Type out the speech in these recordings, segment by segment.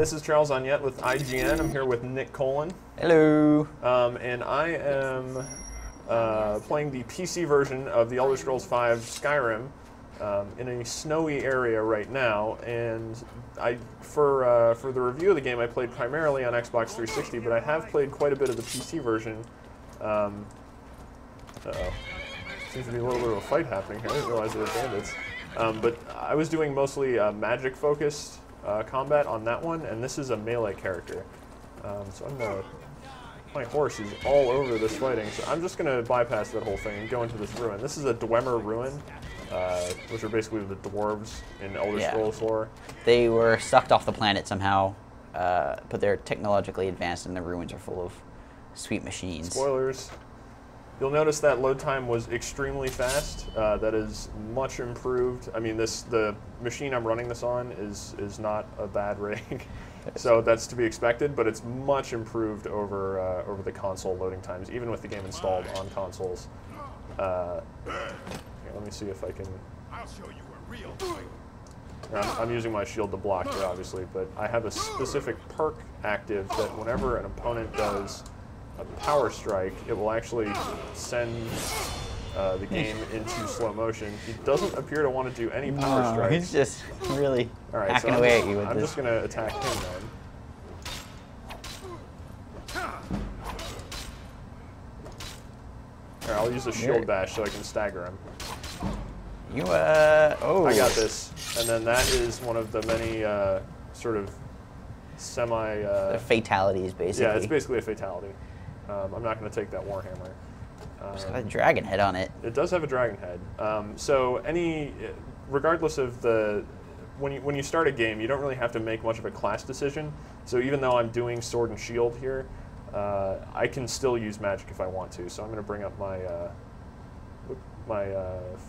this is Charles Onyett with IGN. I'm here with Nick Colin. Hello. And I am playing the PC version of The Elder Scrolls V Skyrim in a snowy area right now. And for the review of the game, I played primarily on Xbox 360, but I have played quite a bit of the PC version. Seems to be a little bit of a fight happening here. I didn't realize there were bandits. But I was doing mostly magic-focused combat on that one, and this is a melee character. So my horse is all over this fighting, so I'm just going to bypass that whole thing and go into this ruin. This is a Dwemer Ruin, which are basically the dwarves in Elder Scrolls lore. They were sucked off the planet somehow, but they're technologically advanced, and the ruins are full of sweet machines. Spoilers. You'll notice that load time was extremely fast. That is much improved. I mean, the machine I'm running this on is not a bad rig, so that's to be expected. But it's much improved over the console loading times, even with the game installed on consoles. Here, let me see if I can. I'll show you a real fight. I'm using my shield to block here, obviously, but I have a specific perk active that whenever an opponent does a power strike, it will actually send the game into slow motion. He doesn't appear to want to do any power strikes. He's just really hacking so away at you with I'm this. just going to attack him then. Here, I'll use a shield bash so I can stagger him. You, oh. I got this. And then that is one of the many sort of fatalities, basically. Yeah, it's basically a fatality. I'm not going to take that Warhammer. It's got a dragon head on it. It does have a dragon head. So regardless of when you start a game, you don't really have to make much of a class decision. So even though I'm doing sword and shield here, I can still use magic if I want to. So I'm going to bring up my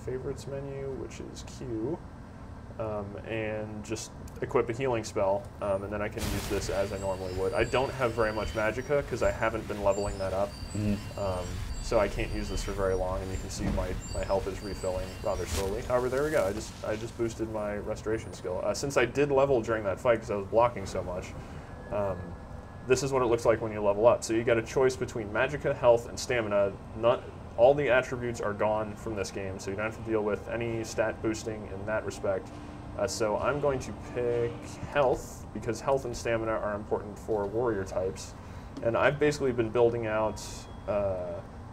favorites menu, which is Q, and just equip a healing spell, and then I can use this as I normally would. I don't have very much magicka because I haven't been leveling that up, so I can't use this for very long, and you can see my health is refilling rather slowly. However, there we go. I just boosted my restoration skill. Since I did level during that fight because I was blocking so much, this is what it looks like when you level up. So you got a choice between magicka, health, and stamina. Not all the attributes are gone from this game, so you don't have to deal with any stat boosting in that respect. So I'm going to pick health, because health and stamina are important for warrior types. And I've basically been building out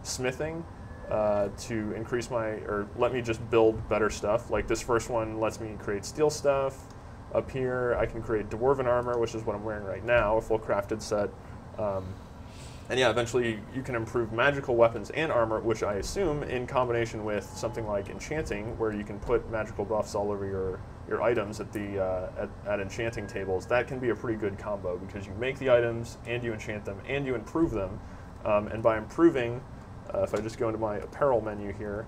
smithing to increase let me just build better stuff. Like this first one lets me create steel stuff. Up here I can create dwarven armor, which is what I'm wearing right now, a full crafted set. And yeah, eventually you can improve magical weapons and armor, which I assume in combination with something like enchanting, where you can put magical buffs all over your items at enchanting tables. That can be a pretty good combo because you make the items and you enchant them and you improve them. And by improving, if I just go into my apparel menu here,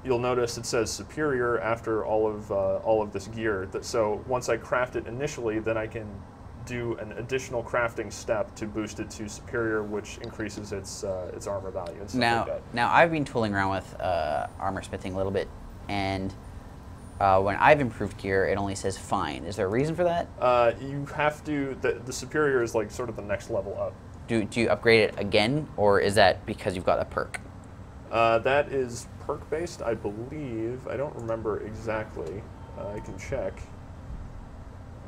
you'll notice it says superior after all of this gear. So once I craft it initially, then I can do an additional crafting step to boost it to superior, which increases its armor value and stuff like that. Now I've been tooling around with armor smithing a little bit, and when I've improved gear, it only says fine. Is there a reason for that? You have to. The superior is like sort of the next level up. Do you upgrade it again, or is that because you've got a perk? That is perk based, I believe. I don't remember exactly. I can check.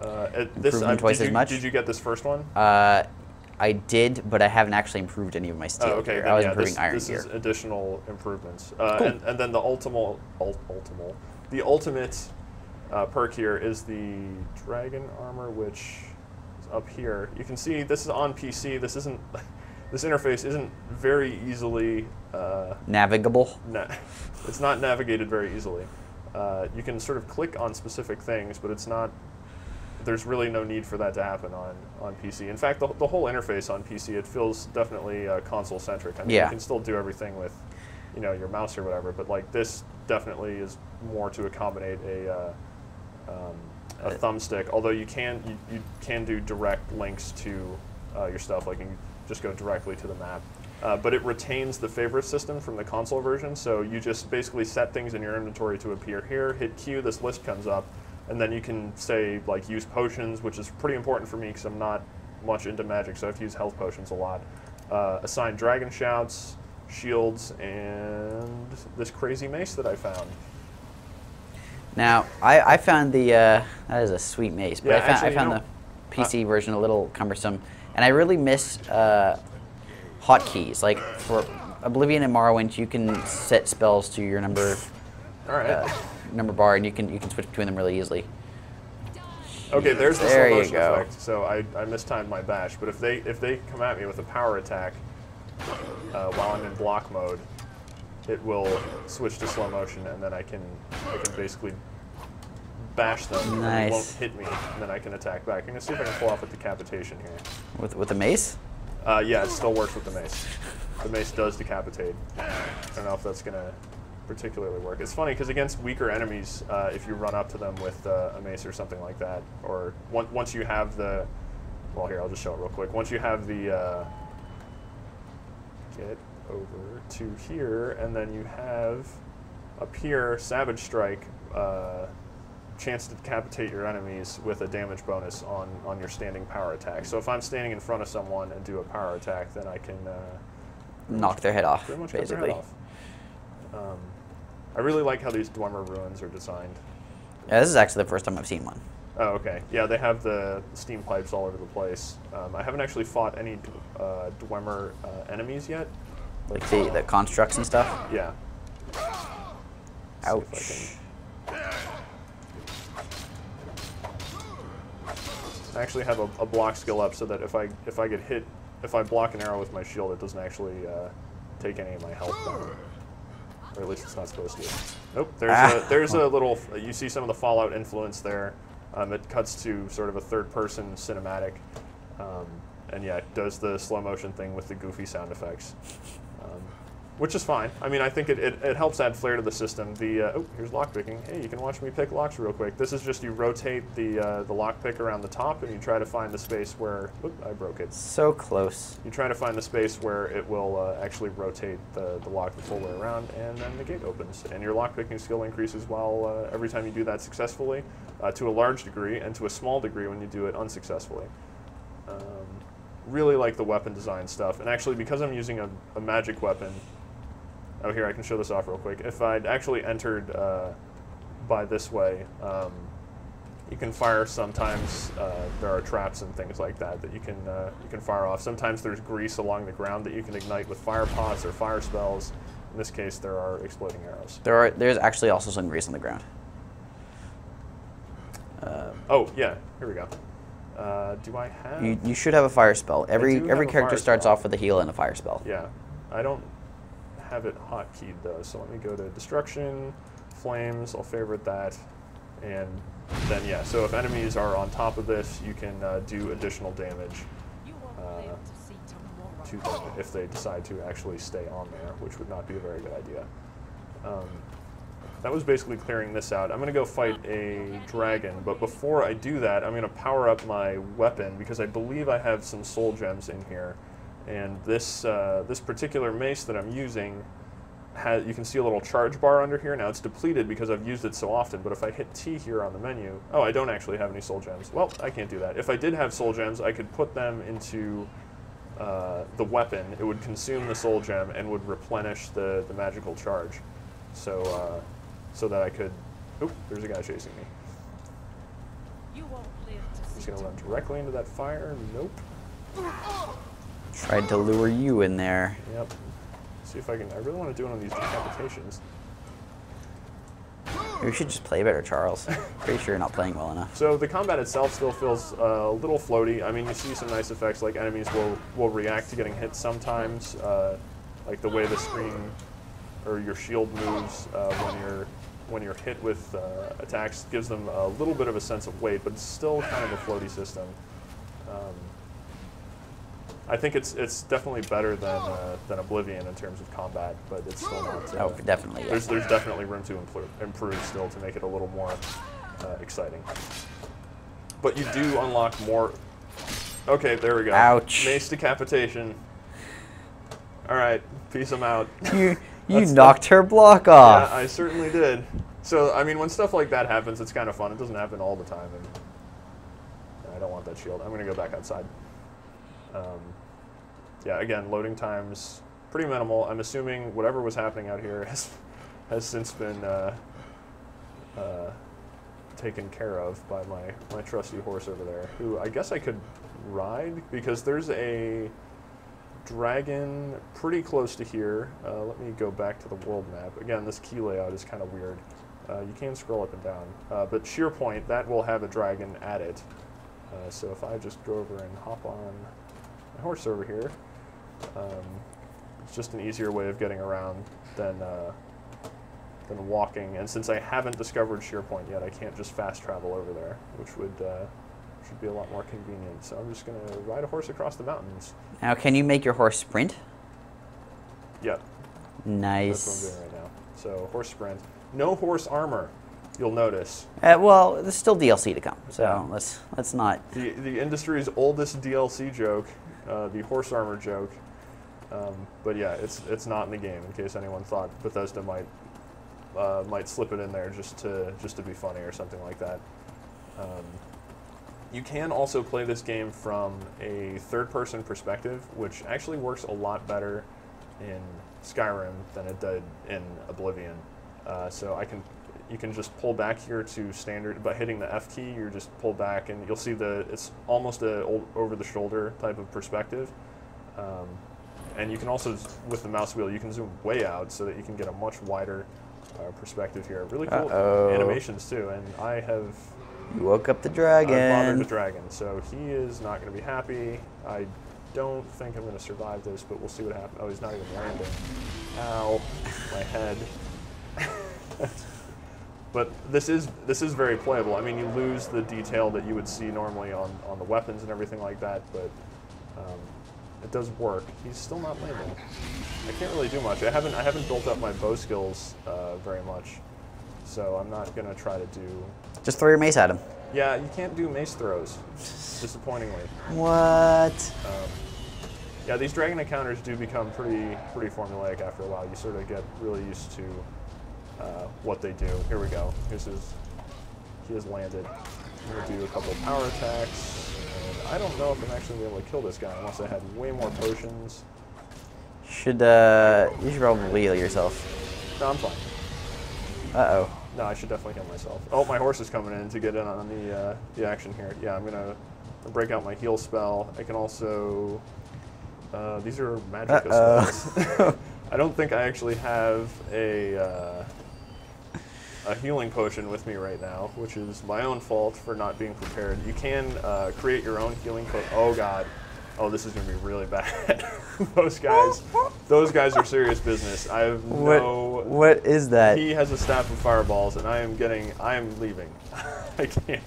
Twice as much? Did you get this first one? I did, but I haven't actually improved any of my steel gear. I was improving iron gear. This is additional improvements. Cool. And then the ultimate perk here is the dragon armor, which is up here. You can see this is on PC. This interface isn't very easily navigable. It's not navigated very easily. You can sort of click on specific things, but it's not. There's really no need for that to happen on PC. In fact, the whole interface on PC, it feels definitely console-centric. I mean, you can still do everything with, your mouse or whatever, but like this definitely is more to accommodate a thumbstick. Although you can do direct links to your stuff, like you can just go directly to the map. But it retains the favorite system from the console version, so you just basically set things in your inventory to appear here, hit Q, this list comes up. And then you can say like use potions, which is pretty important for me because I'm not much into magic, so I have to use health potions a lot. Assign dragon shouts, shields, and this crazy mace that I found. Now, I found the, that is a sweet mace, but Yeah, I found the PC version a little cumbersome, and I really miss hotkeys. Like, for Oblivion and Morrowind, you can set spells to your number bar, and you can switch between them really easily. Okay, there's the There slow you motion go. effect. So I mistimed my bash, but if they come at me with a power attack while I'm in block mode, it will switch to slow motion, and then I can basically bash them, and they won't hit me, and then I can attack back. I'm gonna see if I can pull off a decapitation here. With the mace? Yeah, it still works with the mace. The mace does decapitate. I don't know if that's gonna particularly work. It's funny because against weaker enemies, if you run up to them with a mace or something like that, or once you have the, well, here I'll just show it real quick. Once you have the get over to here, and then you have up here Savage Strike, chance to decapitate your enemies with a damage bonus on your standing power attack. So if I'm standing in front of someone and do a power attack, then I can Knock their head off, pretty much basically. cut their head off. I really like how these Dwemer Ruins are designed. Yeah, this is actually the first time I've seen one. Oh, okay. Yeah, they have the steam pipes all over the place. I haven't actually fought any Dwemer enemies yet. Like the constructs and stuff. Yeah. Ouch. I actually have a block skill up so that if I get hit, if I block an arrow with my shield, it doesn't actually take any of my health down. Or at least it's not supposed to. Nope, there's a little, you see some of the Fallout influence there. It cuts to sort of a third-person cinematic. And yeah, it does the slow motion thing with the goofy sound effects. Which is fine. I mean, I think it helps add flair to the system. Oh, here's lockpicking. Hey, you can watch me pick locks real quick. This is just you rotate the lockpick around the top, and you try to find the space where. Oop, I broke it. So close. You try to find the space where it will actually rotate the lock the full way around, and then the gate opens. And your lockpicking skill increases while every time you do that successfully, to a large degree, and to a small degree when you do it unsuccessfully. Really like the weapon design stuff, and actually because I'm using a magic weapon. Oh, here, I can show this off real quick. If I'd actually entered by this way, you can fire sometimes. There are traps and things like that that you can fire off. Sometimes there's grease along the ground that you can ignite with fire pots or fire spells. In this case, there are exploding arrows. There's actually also some grease on the ground. Oh, yeah, here we go. Do I have... You should have a fire spell. Every character fire starts spell. off with a heal and a fire spell. Yeah, I don't have it hotkeyed though, so let me go to Destruction, Flames, I'll favorite that, and then yeah, so if enemies are on top of this, you can do additional damage to them if they decide to actually stay on there, which would not be a very good idea. That was basically clearing this out. I'm going to go fight a dragon, but before I do that, I'm going to power up my weapon, because I believe I have some soul gems in here. And this this particular mace that I'm using, you can see a little charge bar under here. Now it's depleted because I've used it so often, but if I hit T here on the menu, oh, I don't actually have any soul gems. Well, I can't do that. If I did have soul gems, I could put them into the weapon. It would consume the soul gem and would replenish the magical charge. So, so that I could, oop, there's a guy chasing me. He's gonna run directly into that fire, nope. Tried to lure you in there. Yep. See if I can. I really want to do one of these decapitations. We should just play better, Charles. Pretty sure you're not playing well enough. So the combat itself still feels a little floaty. I mean, you see some nice effects, like enemies will react to getting hit sometimes, like the way the screen or your shield moves when you're hit with attacks gives them a little bit of a sense of weight, but it's still kind of a floaty system. I think it's definitely better than Oblivion in terms of combat, but it's still not. Oh, definitely. Yeah. There's definitely room to improve still to make it a little more exciting. But you do unlock more. Okay, there we go. Ouch. Mace decapitation. All right, peace. I'm out. You knocked her block off. Yeah, I certainly did. So, I mean, when stuff like that happens, it's kind of fun. It doesn't happen all the time. And I don't want that shield. I'm going to go back outside. Yeah, again, loading times pretty minimal. I'm assuming whatever was happening out here has since been taken care of by my trusty horse over there, who I guess I could ride because there's a dragon pretty close to here. Let me go back to the world map. Again, this key layout is kind of weird. You can scroll up and down, but Sheer Point, that will have a dragon at it. So if I just go over and hop on my horse over here, it's just an easier way of getting around than walking. And since I haven't discovered Sheer Point yet, I can't just fast travel over there, which should be a lot more convenient. So I'm just going to ride a horse across the mountains. Now, can you make your horse sprint? Yep. Nice. That's what I'm doing right now. So horse sprint. No horse armor, you'll notice. Well, there's still DLC to come, so let's not. The industry's oldest DLC joke, the horse armor joke. But yeah, it's not in the game. In case anyone thought Bethesda might slip it in there just to be funny or something like that. You can also play this game from a third-person perspective, which actually works a lot better in Skyrim than it did in Oblivion. So you can just pull back here to standard, by hitting the F key, you're just pull back and you'll see it's almost a over-the-shoulder type of perspective. And you can also, with the mouse wheel, you can zoom way out so that you can get a much wider perspective here. Really cool animations too, and I have... You woke up the dragon. I bothered the dragon, so he is not going to be happy. I don't think I'm going to survive this, but we'll see what happens. Oh, he's not even landing. Ow, my head. But this is very playable. I mean, you lose the detail that you would see normally on the weapons and everything like that, but it does work. He's still not landing. I can't really do much. I haven't built up my bow skills very much, so I'm not going to try to do... Just throw your mace at him. Yeah, you can't do mace throws, disappointingly. What? Yeah, these dragon encounters do become pretty formulaic after a while. You sort of get really used to what they do. Here we go. He has landed. I'm going to do a couple of power attacks. And I don't know if I'm actually going to be able to kill this guy unless I had way more potions. You should probably heal yourself. No, I'm fine. Uh-oh. No, I should definitely heal myself. Oh, my horse is coming in to get in on the action here. Yeah, I'm going to break out my heal spell. I can also... these are Magicka spells. I don't think I actually have a healing potion with me right now, which is my own fault for not being prepared. You can create your own healing potion. Oh god. Oh, this is going to be really bad. Those guys are serious business. I have no... What is that? He has a staff of fireballs, and I am leaving. I can't.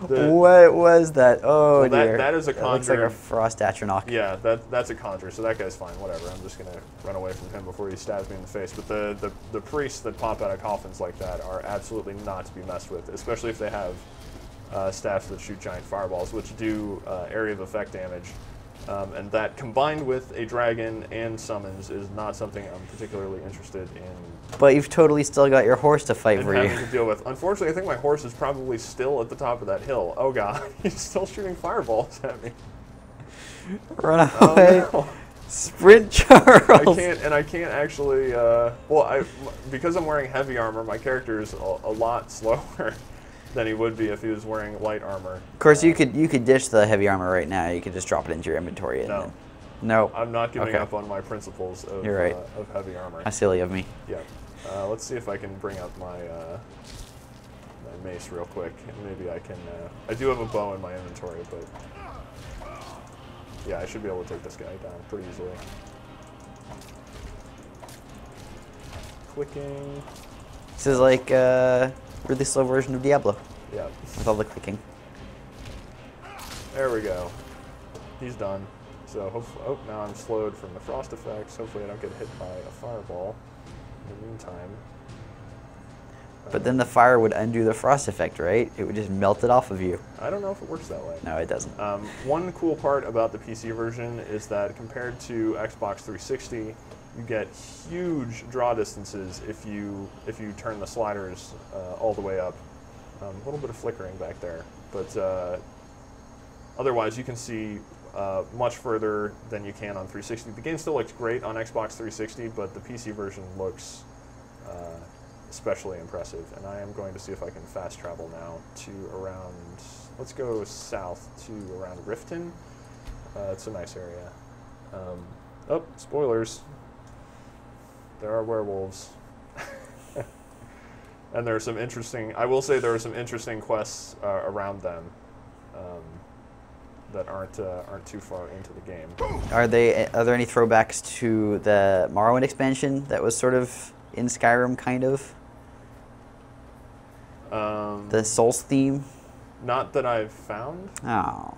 What was that? Oh, well, dear. That is a conjure. That looks like a frost atronach. Yeah, that's a conjure, so that guy's fine. Whatever. I'm just going to run away from him before he stabs me in the face. But the priests that pop out of coffins like that are absolutely not to be messed with, especially if they have staffs that shoot giant fireballs, which do area of effect damage. And that, combined with a dragon and summons, is not something I'm particularly interested in. But you've totally still got your horse to fight for you. Having to deal with. Unfortunately, I think my horse is probably still at the top of that hill. Oh god, he's still shooting fireballs at me. Run away. Oh, no. Sprint, Charles. I can't actually. Because I'm wearing heavy armor, my character is a lot slower than he would be if he was wearing light armor. Of course, you could ditch the heavy armor right now. You could just drop it into your inventory. And no. I'm not giving up on my principles of, You're right. Of heavy armor. How silly of me. Yeah. Let's see if I can bring up my mace real quick. Maybe I can. I do have a bow in my inventory, but yeah, I should be able to take this guy down pretty easily. Clicking. This is like a really slow version of Diablo. Yeah. With all the clicking. There we go. He's done. So hopefully, now I'm slowed from the frost effects. Hopefully I don't get hit by a fireball in the meantime. But then the fire would undo the frost effect, right? It would just melt it off of you. I don't know if it works that way. No, it doesn't. One cool part about the PC version is that compared to Xbox 360, you get huge draw distances if you turn the sliders all the way up. A little bit of flickering back there, but otherwise you can see much further than you can on 360. The game still looks great on Xbox 360, but the PC version looks especially impressive. And I am going to see if I can fast travel now to around, let's go south to around Riften. It's a nice area. Oh, spoilers. There are werewolves. And there are some interesting, I will say there are some interesting quests around them that aren't too far into the game. Are there any throwbacks to the Morrowind expansion that was sort of in Skyrim, kind of? The Souls theme? Not that I've found. Oh.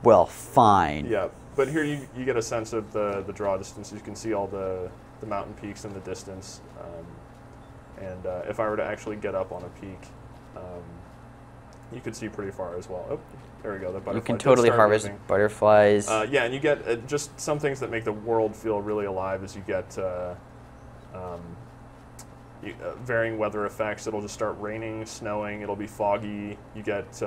Well, fine. Yeah, but here you get a sense of the draw distance. You can see all the mountain peaks in the distance. And if I were to actually get up on a peak, you could see pretty far as well. Oh, there we go. The butterfly. You can totally harvest butterflies. Yeah, and you get just some things that make the world feel really alive as you get varying weather effects. It'll just start raining, snowing, it'll be foggy. You get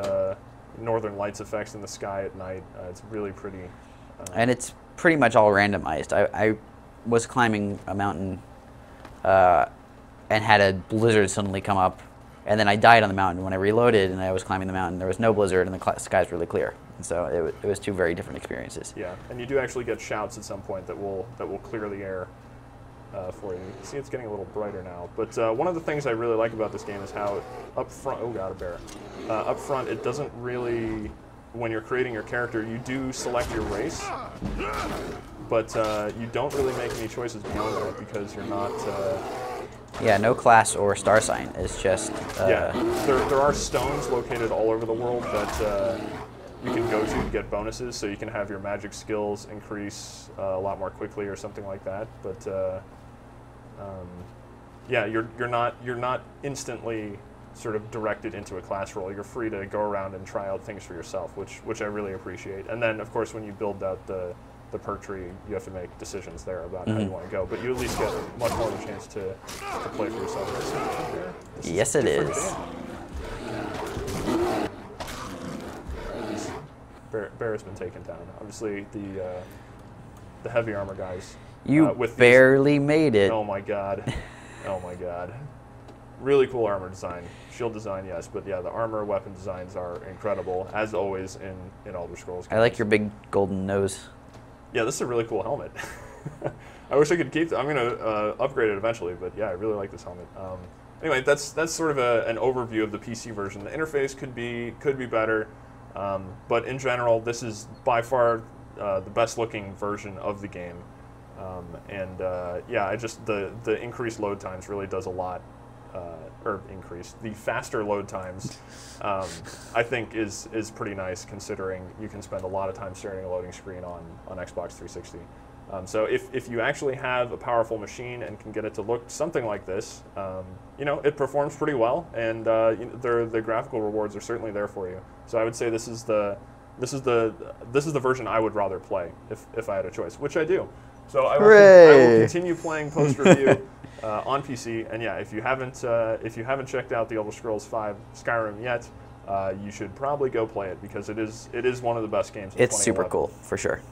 northern lights effects in the sky at night. It's really pretty. And it's pretty much all randomized. I was climbing a mountain and had a blizzard suddenly come up, and then I died on the mountain. When I reloaded and I was climbing the mountain, there was no blizzard and the sky's really clear. And so it was two very different experiences. Yeah, and you do actually get shouts at some point that will clear the air for you. You can see it's getting a little brighter now. But one of the things I really like about this game is how up front, oh god, a bear. Up front, it doesn't really, when you're creating your character, you do select your race, but you don't really make any choices beyond that because you're not... yeah, no class or star sign. It's just... yeah, there are stones located all over the world that you can go to get bonuses, so you can have your magic skills increase a lot more quickly or something like that. But yeah, you're not instantly sort of directed into a class role. You're free to go around and try out things for yourself, which I really appreciate. And then, of course, when you build out the perk tree, you have to make decisions there about how you want to go. But you at least get much more of a chance to play for yourself. Yes, it is. Bear has been taken down. Obviously, the heavy armor guys. You with barely made it. Oh my god. Oh my god. Really cool armor design. Shield design, yes, but yeah, the armor weapon designs are incredible, as always in Elder Scrolls games. I like your big golden nose. Yeah, this is a really cool helmet. I wish I could keep. I'm gonna upgrade it eventually, but yeah, I really like this helmet. Anyway, that's sort of an overview of the PC version. The interface could be better, but in general, this is by far the best looking version of the game. Yeah, the increased load times really does a lot. The faster load times, I think is pretty nice considering you can spend a lot of time staring at a loading screen on Xbox 360. So if you actually have a powerful machine and can get it to look something like this, it performs pretty well, and the graphical rewards are certainly there for you. So I would say this is the version I would rather play if I had a choice, which I do. So I will continue playing post-review on PC, and yeah, if you haven't checked out the Elder Scrolls V Skyrim yet, you should probably go play it because it is one of the best games. It's super cool for sure.